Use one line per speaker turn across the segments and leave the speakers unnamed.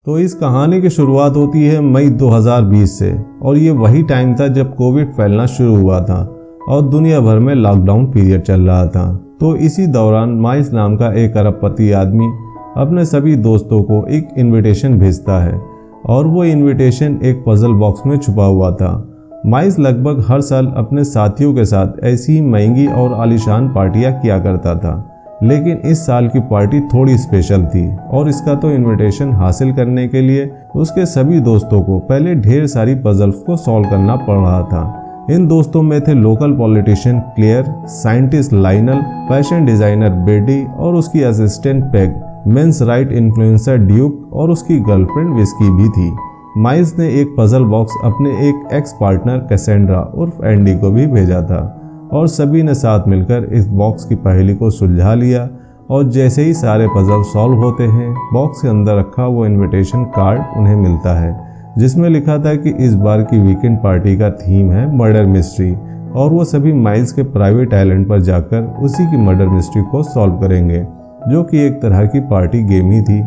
तो इस कहानी की शुरुआत होती है मई 2020 से और ये वही टाइम था जब कोविड फैलना शुरू हुआ था और दुनिया भर में लॉकडाउन पीरियड चल रहा था। तो इसी दौरान माइल्स नाम का एक अरबपति आदमी अपने सभी दोस्तों को एक इनविटेशन भेजता है और वो इनविटेशन एक पजल बॉक्स में छुपा हुआ था। माइल्स लगभग हर साल अपने साथियों के साथ ऐसी ही महंगी और आलीशान पार्टियां किया करता था, लेकिन इस साल की पार्टी थोड़ी स्पेशल थी और इसका तो इनविटेशन हासिल करने के लिए उसके सभी दोस्तों को पहले ढेर सारी पजल्स को सॉल्व करना पड़ रहा था। इन दोस्तों में थे local politician Claire, scientist Lionel, fashion designer Birdie और उसकी assistant Peg, men's rights influencer Duke और उसकी गर्लफ्रेंड विस्की भी थी। माइल्स ने एक पजल बॉक्स अपने एक एक्स पार्टनर कैसेंड्रा उर्फ एंडी को भी भेजा था और सभी ने साथ मिलकर इस बॉक्स की पहेली को सुलझा लिया। और जैसे ही सारे पजल सॉल्व होते हैं, बॉक्स के अंदर रखा वो इनविटेशन कार्ड उन्हें मिलता है जिसमें लिखा था कि इस बार की वीकेंड पार्टी का थीम है मर्डर मिस्ट्री और वो सभी माइल्स के प्राइवेट आइलैंड पर जाकर उसी की मर्डर मिस्ट्री को सॉल्व करेंगे, जो कि एक तरह की पार्टी गेम ही थी।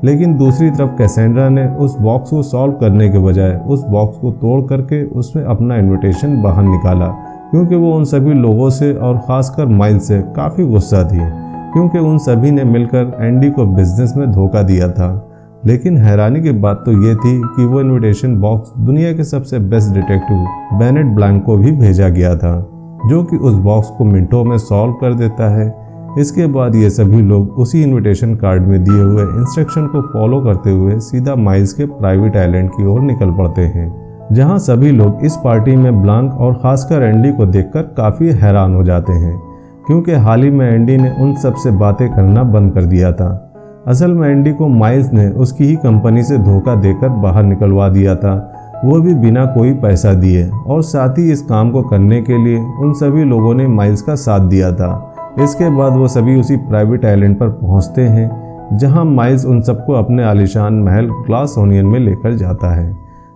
लेकिन दूसरी तरफ कैसेंड्रा ने उस बॉक्स को सॉल्व करने के बजाय उस बॉक्स को तोड़ करके उसमें अपना इनविटेशन बाहर निकाला, क्योंकि वो उन सभी लोगों से और ख़ासकर माइल्स से काफ़ी गुस्सा थी, क्योंकि उन सभी ने मिलकर एंडी को बिजनेस में धोखा दिया था। लेकिन हैरानी की बात तो ये थी कि वो इनविटेशन बॉक्स दुनिया के सबसे बेस्ट डिटेक्टिव बेनेट ब्लैंक को भी भेजा गया था, जो कि उस बॉक्स को मिनटों में सॉल्व कर देता है। इसके बाद ये सभी लोग उसी इनविटेशन कार्ड में दिए हुए इंस्ट्रक्शन को फॉलो करते हुए सीधा माइल्स के प्राइवेट आइलैंड की ओर निकल पड़ते हैं, जहां सभी लोग इस पार्टी में ब्लैंक और खासकर एंडी को देखकर काफ़ी हैरान हो जाते हैं, क्योंकि हाल ही में एंडी ने उन सब से बातें करना बंद कर दिया था। असल में एंडी को माइल्स ने उसकी ही कंपनी से धोखा देकर बाहर निकलवा दिया था, वो भी बिना कोई पैसा दिए, और साथ ही इस काम को करने के लिए उन सभी लोगों ने माइल्स का साथ दिया था। इसके बाद वो सभी उसी प्राइवेट आइलैंड पर पहुंचते हैं, जहां माइल्स उन सबको अपने आलीशान महल ग्लास ओनियन में लेकर जाता है,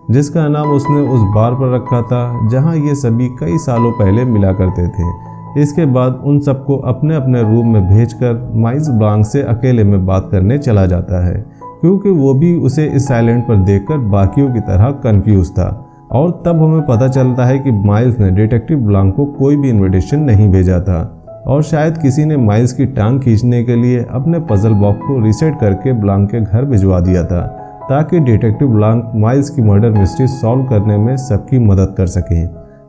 जिसका नाम उसने उस बार पर रखा था जहां ये सभी कई सालों पहले मिला करते थे। इसके बाद उन सबको अपने अपने रूम में भेजकर माइल्स ब्लैंक से अकेले में बात करने चला जाता है, क्योंकि वो भी उसे इस आइलैंड पर देखकर बाकियों की तरह कंफ्यूज था। और तब हमें पता चलता है कि माइल्स ने डिटेक्टिव ब्लैंक को कोई भी इनविटेशन नहीं भेजा था और शायद किसी ने माइल्स की टांग खींचने के लिए अपने पजल बॉक्स को रीसेट करके ब्लैंक के घर भिजवा दिया था, ताकि डिटेक्टिव ब्लैंक माइल्स की मर्डर मिस्ट्री सॉल्व करने में सबकी मदद कर सके।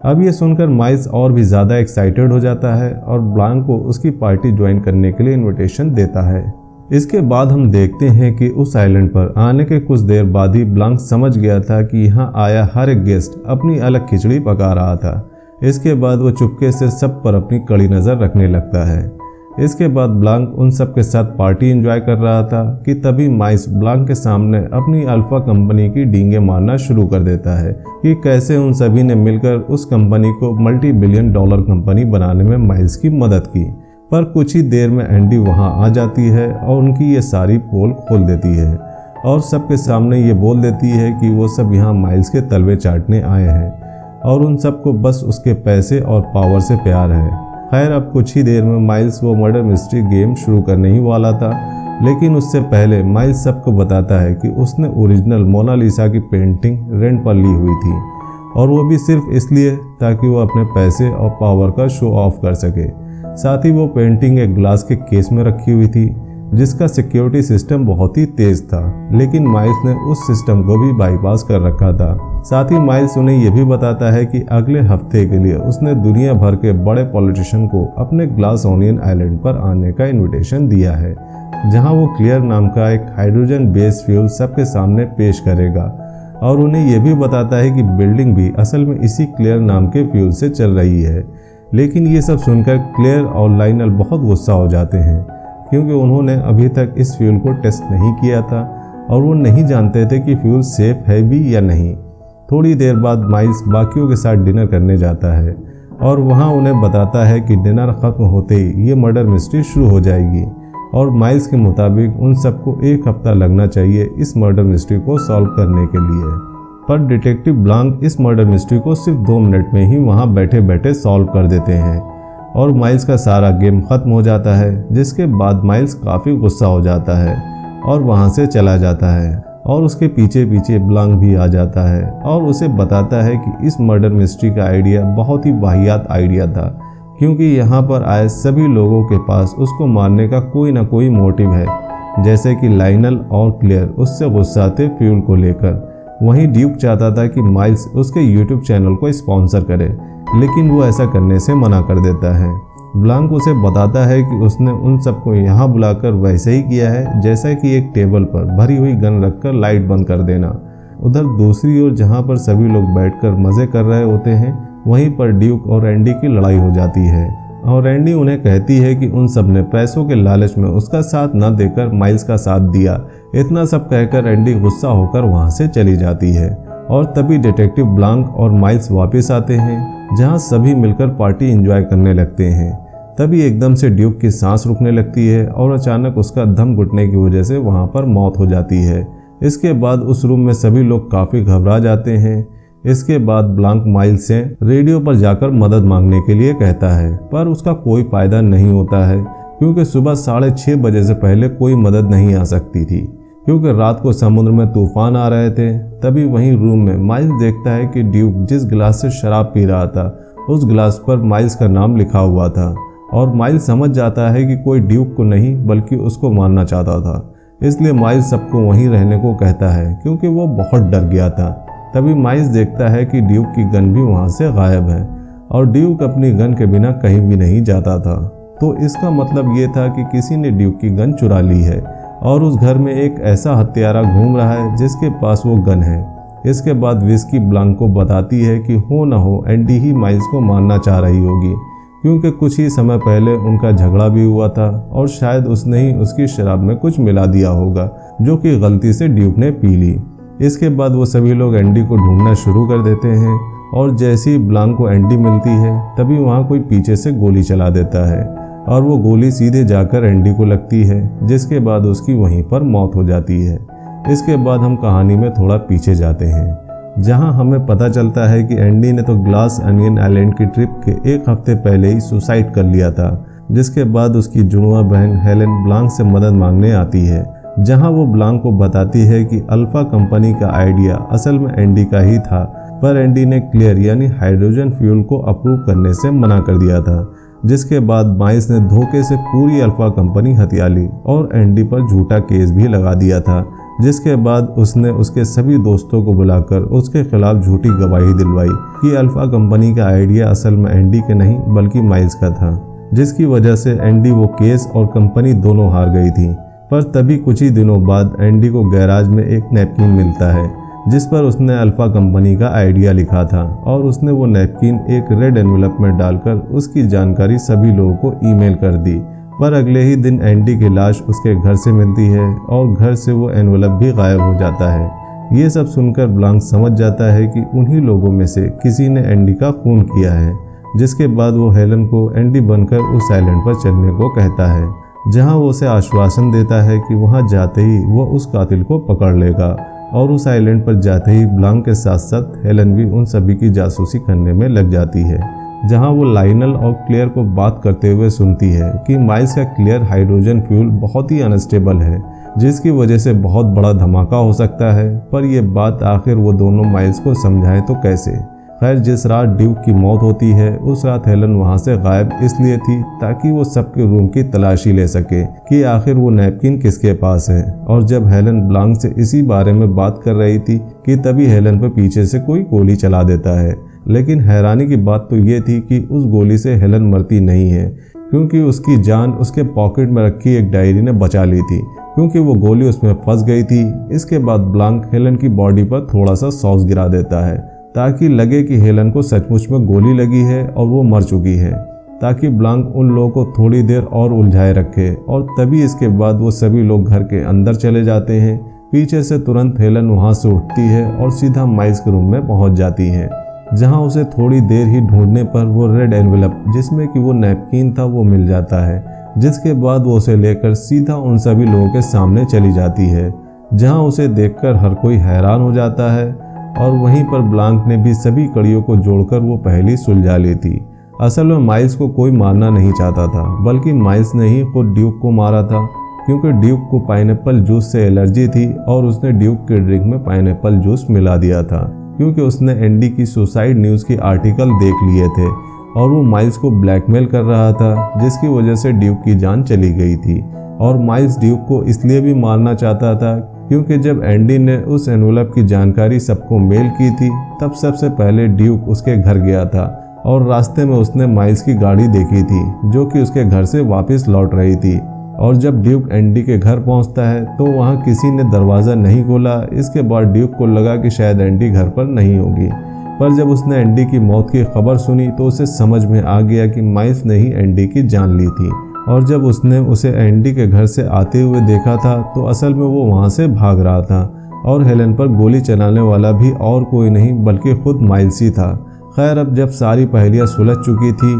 अब ये सुनकर माइल्स और भी ज़्यादा एक्साइटेड हो जाता है और ब्लैंक को उसकी पार्टी ज्वाइन करने के लिए इनविटेशन देता है। इसके बाद हम देखते हैं कि उस आइलैंड पर आने के कुछ देर बाद ही ब्लैंक समझ गया था कि यहाँ आया हर एक गेस्ट अपनी अलग खिचड़ी पका रहा था। इसके बाद वो चुपके से सब पर अपनी कड़ी नज़र रखने लगता है। इसके बाद ब्लैंक उन सब के साथ पार्टी एंजॉय कर रहा था कि तभी माइल्स ब्लैंक के सामने अपनी अल्फा कंपनी की डींगे मारना शुरू कर देता है कि कैसे उन सभी ने मिलकर उस कंपनी को मल्टी बिलियन डॉलर कंपनी बनाने में माइल्स की मदद की। पर कुछ ही देर में एंडी वहां आ जाती है और उनकी ये सारी पोल खोल देती है और सबके सामने ये बोल देती है कि वो सब यहाँ माइल्स के तलवे चाटने आए हैं और उन सबको बस उसके पैसे और पावर से प्यार है। खैर, अब कुछ ही देर में माइल्स वो मर्डर मिस्ट्री गेम शुरू करने ही वाला था, लेकिन उससे पहले माइल्स सबको बताता है कि उसने ओरिजिनल मोनालिसा की पेंटिंग रेंट पर ली हुई थी और वो भी सिर्फ इसलिए ताकि वो अपने पैसे और पावर का शो ऑफ कर सके। साथ ही वो पेंटिंग एक ग्लास के केस में रखी हुई थी जिसका सिक्योरिटी सिस्टम बहुत ही तेज था, लेकिन माइल्स ने उस सिस्टम को भी बाईपास कर रखा था। साथ ही माइल्स उन्हें यह भी बताता है कि अगले हफ्ते के लिए उसने दुनिया भर के बड़े पॉलिटिशियन को अपने ग्लास ओनियन आइलैंड पर आने का इनविटेशन दिया है, जहां वो क्लियर नाम का एक हाइड्रोजन बेस्ड फ्यूल सबके सामने पेश करेगा। और उन्हें यह भी बताता है कि बिल्डिंग भी असल में इसी क्लियर नाम के फ्यूल से चल रही है। लेकिन ये सब सुनकर क्लियर और लाइनल बहुत गुस्सा हो जाते हैं, क्योंकि उन्होंने अभी तक इस फ्यूल को टेस्ट नहीं किया था और वो नहीं जानते थे कि फ्यूल सेफ है भी या नहीं। थोड़ी देर बाद माइल्स बाकियों के साथ डिनर करने जाता है और वहाँ उन्हें बताता है कि डिनर ख़त्म होते ही ये मर्डर मिस्ट्री शुरू हो जाएगी और माइल्स के मुताबिक उन सबको 1 हफ्ता लगना चाहिए इस मर्डर मिस्ट्री को सॉल्व करने के लिए। पर डिटेक्टिव ब्लैंक इस मर्डर मिस्ट्री को सिर्फ 2 मिनट में ही वहाँ बैठे बैठे सॉल्व कर देते हैं और माइल्स का सारा गेम ख़त्म हो जाता है, जिसके बाद माइल्स काफ़ी गुस्सा हो जाता है और वहाँ से चला जाता है। और उसके पीछे पीछे ब्लांक भी आ जाता है और उसे बताता है कि इस मर्डर मिस्ट्री का आइडिया बहुत ही वाहियात आइडिया था, क्योंकि यहाँ पर आए सभी लोगों के पास उसको मारने का कोई ना कोई मोटिव है, जैसे कि लाइनल और क्लेयर उससे गुस्सा थे फ्यूल को लेकर। वहीं ड्यूक चाहता था कि माइल्स उसके यूट्यूब चैनल को स्पॉन्सर करे, लेकिन वो ऐसा करने से मना कर देता है। ब्लांक उसे बताता है कि उसने उन सबको यहाँ बुलाकर वैसे ही किया है जैसा कि एक टेबल पर भरी हुई गन रखकर लाइट बंद कर देना। उधर दूसरी ओर जहाँ पर सभी लोग बैठकर मज़े कर रहे होते हैं, वहीं पर ड्यूक और एंडी की लड़ाई हो जाती है और एंडी उन्हें कहती है कि उन सब ने पैसों के लालच में उसका साथ न देकर माइल्स का साथ दिया। इतना सब कहकर एंडी गुस्सा होकर वहाँ से चली जाती है और तभी डिटेक्टिव ब्लांक और माइल्स वापस आते हैं, जहाँ सभी मिलकर पार्टी एंजॉय करने लगते हैं। तभी एकदम से ड्यूक की सांस रुकने लगती है और अचानक उसका दम घुटने की वजह से वहाँ पर मौत हो जाती है। इसके बाद उस रूम में सभी लोग काफ़ी घबरा जाते हैं। इसके बाद ब्लांक माइल्स से रेडियो पर जाकर मदद मांगने के लिए कहता है, पर उसका कोई फायदा नहीं होता है, क्योंकि सुबह 6:30 बजे से पहले कोई मदद नहीं आ सकती थी, क्योंकि रात को समुद्र में तूफान आ रहे थे। तभी वहीं रूम में माइल्स देखता है कि ड्यूक जिस गिलास से शराब पी रहा था उस गिलास पर माइल्स का नाम लिखा हुआ था और माइल्स समझ जाता है कि कोई ड्यूक को नहीं बल्कि उसको मारना चाहता था। इसलिए माइल्स सबको वहीं रहने को कहता है, क्योंकि वो बहुत डर गया था। तभी माइल्स देखता है कि ड्यूक की गन भी वहाँ से गायब है और ड्यूक अपनी गन के बिना कहीं भी नहीं जाता था। तो इसका मतलब ये था कि किसी ने ड्यूक की गन चुरा ली है और उस घर में एक ऐसा हत्यारा घूम रहा है जिसके पास वो गन है। इसके बाद विस्की ब्लांक को बताती है कि हो न हो एंडी ही माइल्स को मारना चाह रही होगी, क्योंकि कुछ ही समय पहले उनका झगड़ा भी हुआ था और शायद उसने ही उसकी शराब में कुछ मिला दिया होगा, जो कि गलती से ड्यूक ने पी ली। इसके बाद वो सभी लोग एंडी को ढूंढना शुरू कर देते हैं और जैसे ही ब्लांक को एंडी मिलती है तभी वहाँ कोई पीछे से गोली चला देता है और वो गोली सीधे जाकर एंडी को लगती है, जिसके बाद उसकी वहीं पर मौत हो जाती है। इसके बाद हम कहानी में थोड़ा पीछे जाते हैं, जहां हमें पता चलता है कि एंडी ने तो ग्लास अनियन आइलैंड की ट्रिप के एक हफ्ते पहले ही सुसाइड कर लिया था, जिसके बाद उसकी जुड़वा बहन हेलेन ब्लांक से मदद मांगने आती है, जहां वो ब्लांक को बताती है कि अल्फा कंपनी का आइडिया असल में एंडी का ही था, पर एंडी ने क्लियर यानी हाइड्रोजन फ्यूल को अप्रूव करने से मना कर दिया था। जिसके बाद माइल्स ने धोखे से पूरी अल्फा कंपनी हथिया ली और एंडी पर झूठा केस भी लगा दिया था, जिसके बाद उसने उसके सभी दोस्तों को बुलाकर उसके खिलाफ झूठी गवाही दिलवाई कि अल्फा कंपनी का आइडिया असल में एंडी के नहीं बल्कि माइल्स का था, जिसकी वजह से एंडी वो केस और कंपनी दोनों हार गई थी। पर तभी कुछ ही दिनों बाद एंडी को गैराज में एक नैपकिन मिलता है जिस पर उसने अल्फा कंपनी का आइडिया लिखा था और उसने वो नैपकिन एक रेड एनवेलप में डालकर उसकी जानकारी सभी लोगों को ईमेल कर दी। पर अगले ही दिन एंडी की लाश उसके घर से मिलती है और घर से वो एनवेलप भी गायब हो जाता है। ये सब सुनकर ब्लांक समझ जाता है कि उन्हीं लोगों में से किसी ने एंडी का खून किया है, जिसके बाद वो हेलन को एंडी बनकर उस आइलैंड पर चलने को कहता है, जहां वो उसे आश्वासन देता है कि वहां जाते ही वो उस कातिल को पकड़ लेगा। और उस आइलैंड पर जाते ही ब्लांक के साथ साथ हेलन भी उन सभी की जासूसी करने में लग जाती है, जहां वो लाइनल और क्लेयर को बात करते हुए सुनती है कि माइल्स का क्लियर हाइड्रोजन फ्यूल बहुत ही अनस्टेबल है, जिसकी वजह से बहुत बड़ा धमाका हो सकता है। पर यह बात आखिर वो दोनों माइल्स को समझाए तो कैसे। खैर, जिस रात ड्यूक की मौत होती है उस रात हेलन वहां से गायब इसलिए थी ताकि वो सबके रूम की तलाशी ले सके कि आखिर वो नैपकिन किसके पास है। और जब हेलन ब्लांक से इसी बारे में बात कर रही थी कि तभी हेलन पर पीछे से कोई गोली चला देता है। लेकिन हैरानी की बात तो ये थी कि उस गोली से हेलन मरती नहीं है, क्योंकि उसकी जान उसके पॉकेट में रखी एक डायरी ने बचा ली थी, क्योंकि वो गोली उसमें फंस गई थी। इसके बाद ब्लांक हेलन की बॉडी पर थोड़ा सा सॉस गिरा देता है ताकि लगे कि हेलन को सचमुच में गोली लगी है और वो मर चुकी है, ताकि ब्लांक उन लोगों को थोड़ी देर और उलझाए रखे। और तभी इसके बाद वो सभी लोग घर के अंदर चले जाते हैं। पीछे से तुरंत हेलन वहां से उठती है और सीधा माइल्स के रूम में पहुंच जाती है, जहां उसे थोड़ी देर ही ढूंढने पर वो रेड एनवेलप जिसमें कि वो नैपकिन था वो मिल जाता है, जिसके बाद वो उसे लेकर सीधा उन सभी लोगों के सामने चली जाती है, जहां उसे देखकर हर कोई हैरान हो जाता है। और वहीं पर ब्लांक ने भी सभी कड़ियों को जोड़कर वो पहली सुलझा ली थी। असल में माइल्स को कोई मारना नहीं चाहता था, बल्कि माइल्स ने ही खुद ड्यूक को मारा था, क्योंकि ड्यूक को पाइनएप्पल जूस से एलर्जी थी और उसने ड्यूक के ड्रिंक में पाइनएप्पल जूस मिला दिया था, क्योंकि उसने एंडी की सुसाइड न्यूज़ के आर्टिकल देख लिए थे और वो माइल्स को ब्लैकमेल कर रहा था, जिसकी वजह से ड्यूक की जान चली गई थी। और माइल्स ड्यूक को इसलिए भी मारना चाहता था क्योंकि जब एंडी ने उस एनवलप की जानकारी सबको मेल की थी, तब सबसे पहले ड्यूक उसके घर गया था और रास्ते में उसने माइल्स की गाड़ी देखी थी जो कि उसके घर से वापस लौट रही थी। और जब ड्यूक एंडी के घर पहुंचता है तो वहां किसी ने दरवाज़ा नहीं खोला। इसके बाद ड्यूक को लगा कि शायद एंडी घर पर नहीं होगी, पर जब उसने एंडी की मौत की खबर सुनी तो उसे समझ में आ गया कि माइल्स ने ही एंडी की जान ली थी। और जब उसने उसे एंडी के घर से आते हुए देखा था तो असल में वो वहाँ से भाग रहा था और हेलन पर गोली चलाने वाला भी और कोई नहीं बल्कि खुद माइल्स ही था। खैर, अब जब सारी पहेलियाँ सुलझ चुकी थी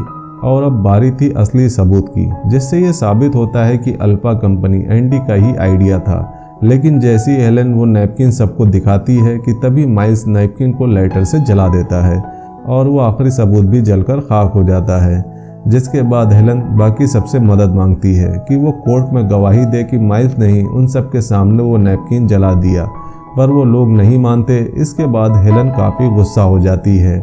और अब बारी थी असली सबूत की, जिससे ये साबित होता है कि अल्फा कंपनी एंडी का ही आइडिया था। लेकिन जैसी हेलन वो नैपकिन सबको दिखाती है कि तभी माइल्स नैपकिन को लाइटर से जला देता है और वो आखिरी सबूत भी जलकर खाक हो जाता है। जिसके बाद हेलन बाकी सबसे मदद मांगती है कि वो कोर्ट में गवाही दे कि माइल्स ने ही उन सब के सामने वो नैपकिन जला दिया, पर वो लोग नहीं मानते। इसके बाद हेलन काफ़ी गुस्सा हो जाती है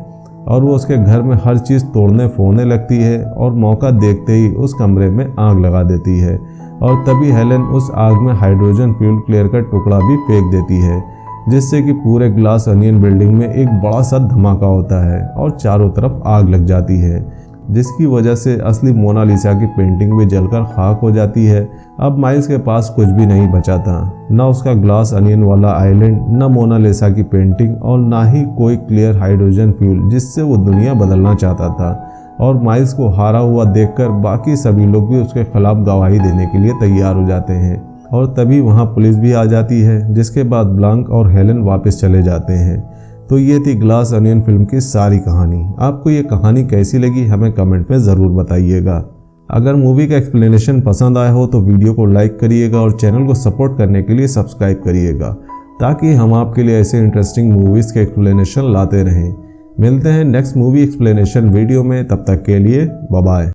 और वो उसके घर में हर चीज़ तोड़ने फोड़ने लगती है और मौका देखते ही उस कमरे में आग लगा देती है। और तभी हेलन उस आग में हाइड्रोजन फ्यूल क्लियर का टुकड़ा भी फेंक देती है, जिससे कि पूरे ग्लास अनियन बिल्डिंग में एक बड़ा सा धमाका होता है और चारों तरफ आग लग जाती है, जिसकी वजह से असली मोनालिसा की पेंटिंग भी जलकर खाक हो जाती है। अब माइल्स के पास कुछ भी नहीं बचा था, ना उसका ग्लास अनियन वाला आइलैंड, ना मोनालिसा की पेंटिंग और ना ही कोई क्लियर हाइड्रोजन फ्यूल जिससे वो दुनिया बदलना चाहता था। और माइल्स को हारा हुआ देखकर बाकी सभी लोग भी उसके खिलाफ गवाही देने के लिए तैयार हो जाते हैं और तभी वहाँ पुलिस भी आ जाती है, जिसके बाद ब्लांक और हेलन वापस चले जाते हैं। तो ये थी ग्लास अनियन फिल्म की सारी कहानी। आपको ये कहानी कैसी लगी हमें कमेंट में ज़रूर बताइएगा। अगर मूवी का एक्सप्लेनेशन पसंद आया हो तो वीडियो को लाइक करिएगा और चैनल को सपोर्ट करने के लिए सब्सक्राइब करिएगा, ताकि हम आपके लिए ऐसे इंटरेस्टिंग मूवीज़ के एक्सप्लेनेशन लाते रहें। मिलते हैं नेक्स्ट मूवी एक्सप्लेनेशन वीडियो में, तब तक के लिए बाय बाय।